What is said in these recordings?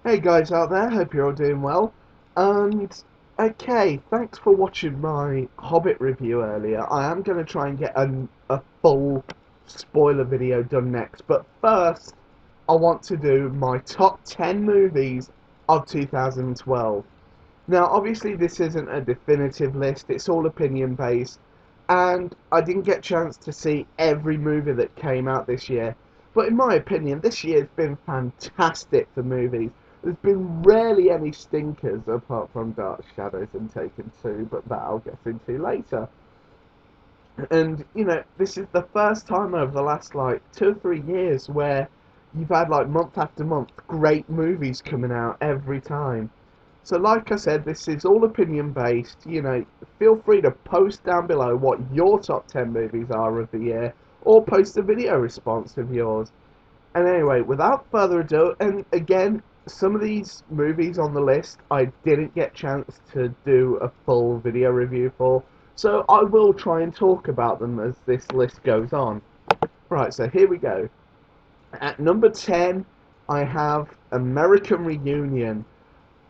Hey guys out there, hope you're all doing well. And okay, thanks for watching my Hobbit review earlier. I am going to try and get a full spoiler video done next, but first I want to do my top 10 movies of 2012. Now, obviously, this isn't a definitive list, it's all opinion based, and I didn't get a chance to see every movie that came out this year. But in my opinion, this year's been fantastic for movies. There's been rarely any stinkers apart from Dark Shadows and Taken 2, but that I'll get into later. And, this is the first time over the last, 2 or 3 years where you've had, month after month, great movies coming out every time. So, like I said, this is all opinion based. Feel free to post down below what your top 10 movies are of the year, or post a video response of yours. And anyway, without further ado, and again, some of these movies on the list I didn't get a chance to do a full video review for, so I will try and talk about them as this list goes on. Right, so here we go. At number 10, I have American Reunion.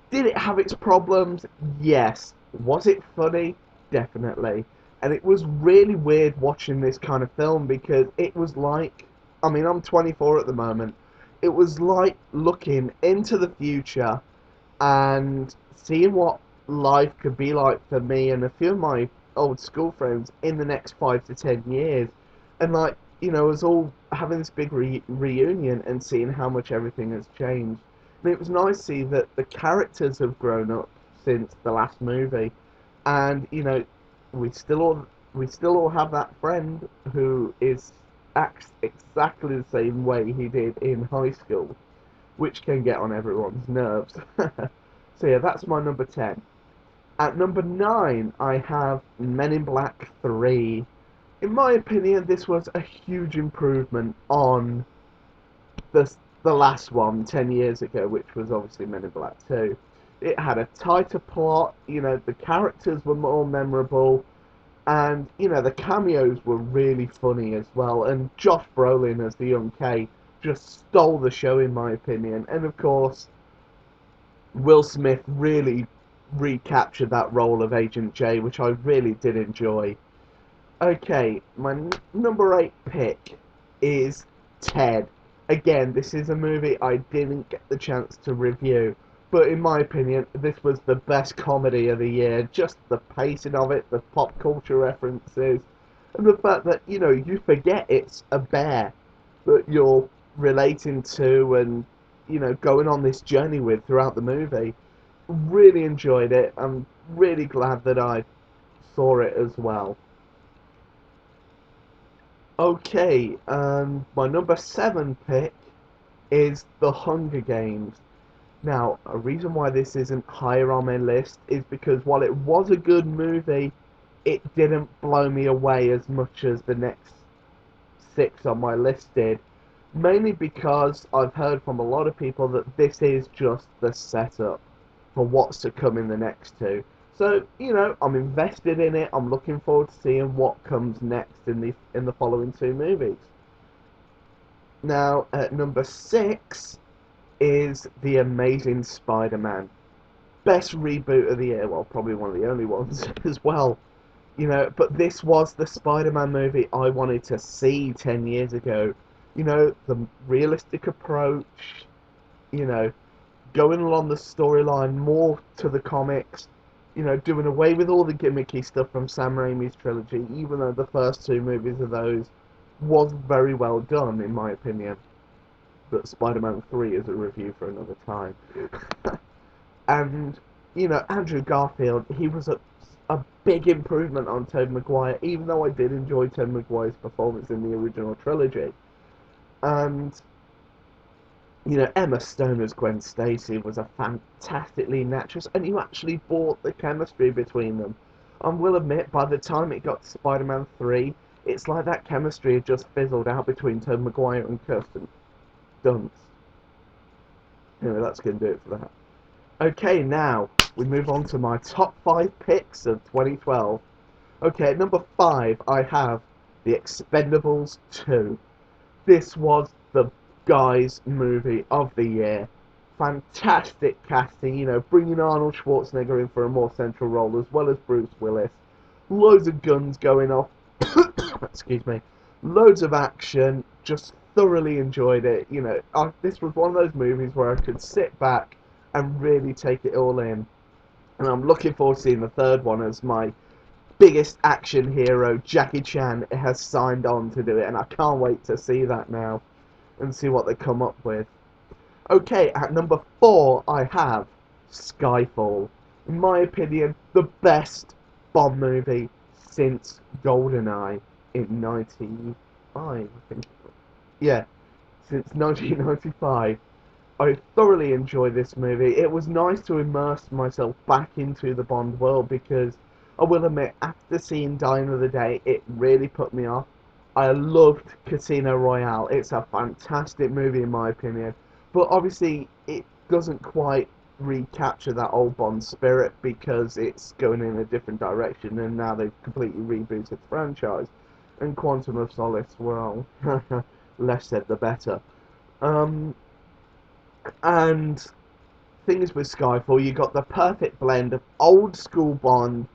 Did it have its problems? Yes. Was it funny? Definitely. And it was really weird watching this kind of film because it was like, I'm 24 at the moment. It was like looking into the future and seeing what life could be like for me and a few of my old school friends in the next 5 to 10 years. And us all having this big reunion and seeing how much everything has changed. And it was nice to see that the characters have grown up since the last movie, and we still all have that friend who acts exactly the same way he did in high school, which can get on everyone's nerves. So yeah, that's my number 10. At number 9, I have Men in Black 3. In my opinion, this was a huge improvement on the the last one 10 years ago, which was obviously Men in Black 2. It had a tighter plot, the characters were more memorable, and the cameos were really funny as well. And Josh Brolin as the young K just stole the show, in my opinion. And of course, Will Smith really recaptured that role of Agent J, which I really did enjoy. Okay, my number 8 pick is Ted. Again, this is a movie I didn't get the chance to review, but in my opinion, this was the best comedy of the year. Just the pacing of it, the pop culture references, and the fact that, you forget it's a bear that you're relating to and, going on this journey with throughout the movie. Really enjoyed it. I'm really glad that I saw it as well. Okay, my number 7 pick is The Hunger Games. Now, a reason why this isn't higher on my list is because while it was a good movie, it didn't blow me away as much as the next 6 on my list did. Mainly because I've heard from a lot of people that this is just the setup for what's to come in the next two. So, I'm invested in it. I'm looking forward to seeing what comes next in the following two movies. Now, at number 6 is The Amazing Spider-Man. Best reboot of the year. Well, probably one of the only ones as well. But this was the Spider-Man movie I wanted to see 10 years ago. The realistic approach, you know, going along the storyline more to the comics, doing away with all the gimmicky stuff from Sam Raimi's trilogy, even though the first two movies of those was very well done, in my opinion. But Spider-Man 3 is a review for another time. And, Andrew Garfield, he was a big improvement on Tobey Maguire, even though I did enjoy Tobey Maguire's performance in the original trilogy. And, Emma Stone as Gwen Stacy was a fantastic lead actress, and you actually bought the chemistry between them. I will admit, by the time it got to Spider-Man 3, it's like that chemistry had just fizzled out between Tobey Maguire and Kirsten Dunst. That's going to do it for that. Okay, now we move on to my top 5 picks of 2012. Okay, at number 5, I have The Expendables 2. This was the guy's movie of the year. fantastic casting, you know, bringing Arnold Schwarzenegger in for a more central role, as well as Bruce Willis. Loads of guns going off. Excuse me. Loads of action. Just thoroughly enjoyed it. You know, this was one of those movies where I could sit back and really take it all in. And I'm looking forward to seeing the third one, as my biggest action hero, Jackie Chan, has signed on to do it, and I can't wait to see that now and see what they come up with. Okay, at number 4 I have Skyfall. In my opinion, the best Bond movie since GoldenEye in 95, I think. Yeah, since 1995. I thoroughly enjoyed this movie. It was nice to immerse myself back into the Bond world, because I will admit, after seeing Die Another Day, it really put me off. I loved Casino Royale. It's a fantastic movie in my opinion, but obviously it doesn't quite recapture that old Bond spirit, because it's going in a different direction, and now they've completely rebooted the franchise. And Quantum of Solace, well, less said the better. And things with Skyfall, you got the perfect blend of old school Bond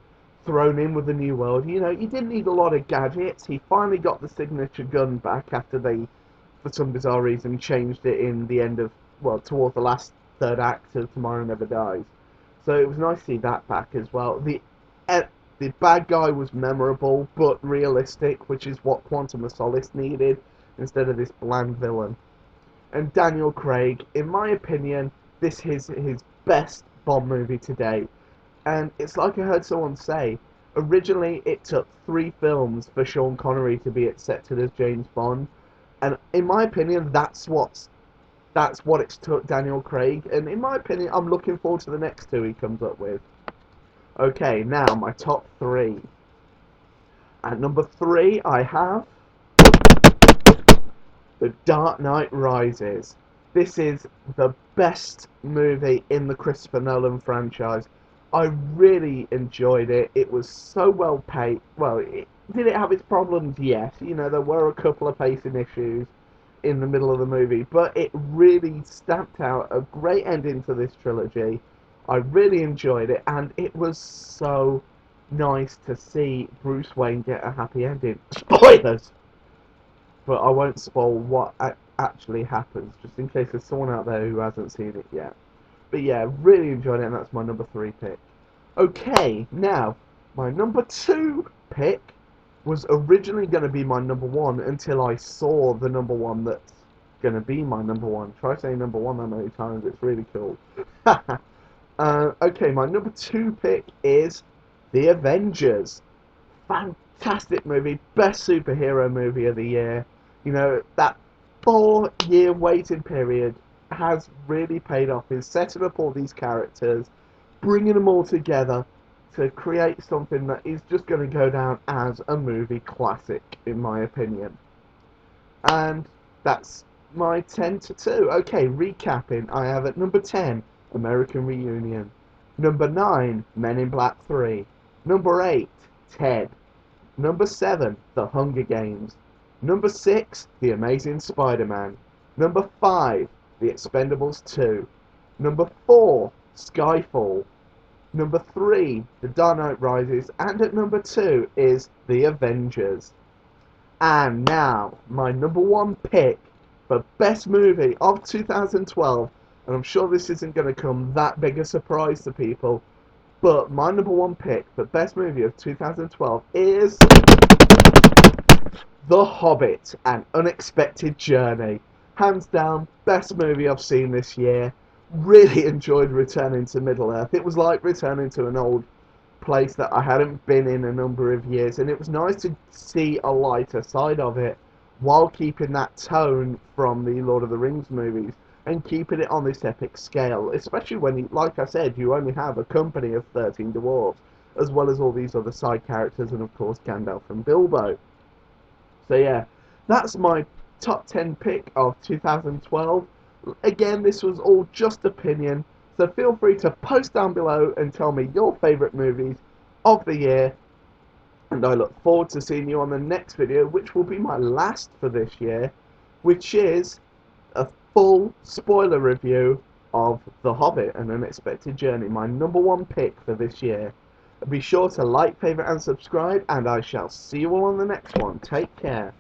thrown in with the new world. You know, you didn't need a lot of gadgets. He finally got the signature gun back after they, for some bizarre reason, changed it in the end of, well, towards the last third act of Tomorrow Never Dies. So it was nice to see that back as well. The bad guy was memorable but realistic, which is what Quantum of Solace needed, instead of this bland villain. And Daniel Craig, in my opinion, this is his best Bond movie to date. And it's like I heard someone say, originally it took 3 films for Sean Connery to be accepted as James Bond. And in my opinion, that's what it's took Daniel Craig. And in my opinion, I'm looking forward to the next 2 he comes up with. Okay, now my top 3. At number 3, I have The Dark Knight Rises. This is the best movie in the Christopher Nolan franchise. I really enjoyed it. It was so well paced. Well, did it have its problems? Yes. You know, there were a couple of pacing issues in the middle of the movie, but it really stamped out a great ending to this trilogy. I really enjoyed it, and it was so nice to see Bruce Wayne get a happy ending. Spoilers! But I won't spoil what actually happens, just in case there's someone out there who hasn't seen it yet. But yeah, really enjoyed it, and that's my number 3 pick. Okay, now, my number 2 pick was originally going to be my number 1 until I saw the number 1 that's going to be my number 1. Try saying number 1 that many times, it's really cool. Okay, my number 2 pick is The Avengers. Fantastic movie, best superhero movie of the year. You know, that 4-year waiting period has really paid off in setting up all these characters, bringing them all together to create something that is just going to go down as a movie classic, in my opinion. And that's my 10 to 2. Okay, recapping, I have at number 10, American Reunion. Number 9, Men in Black 3. Number 8, Ted. Number 7, The Hunger Games. Number 6, The Amazing Spider-Man. Number 5, The Expendables 2. Number 4, Skyfall. Number 3, The Dark Knight Rises. And at number 2 is The Avengers. And now, my number 1 pick for best movie of 2012. And I'm sure this isn't going to come that big a surprise to people, but my number 1 pick for best movie of 2012 is The Hobbit: An Unexpected Journey. Hands down, best movie I've seen this year. Really enjoyed returning to Middle-earth. It was like returning to an old place that I hadn't been in a number of years, and it was nice to see a lighter side of it while keeping that tone from the Lord of the Rings movies and keeping it on this epic scale, especially when, like I said, you only have a company of 13 dwarves, as well as all these other side characters, and of course Gandalf and Bilbo. So yeah, that's my top 10 pick of 2012. Again, this was all just opinion, so feel free to post down below and tell me your favourite movies of the year. And I look forward to seeing you on the next video, which will be my last for this year, which is a full spoiler review of The Hobbit: An Unexpected Journey, my #1 pick for this year. Be sure to like, favourite and subscribe, and I shall see you all on the next one. Take care.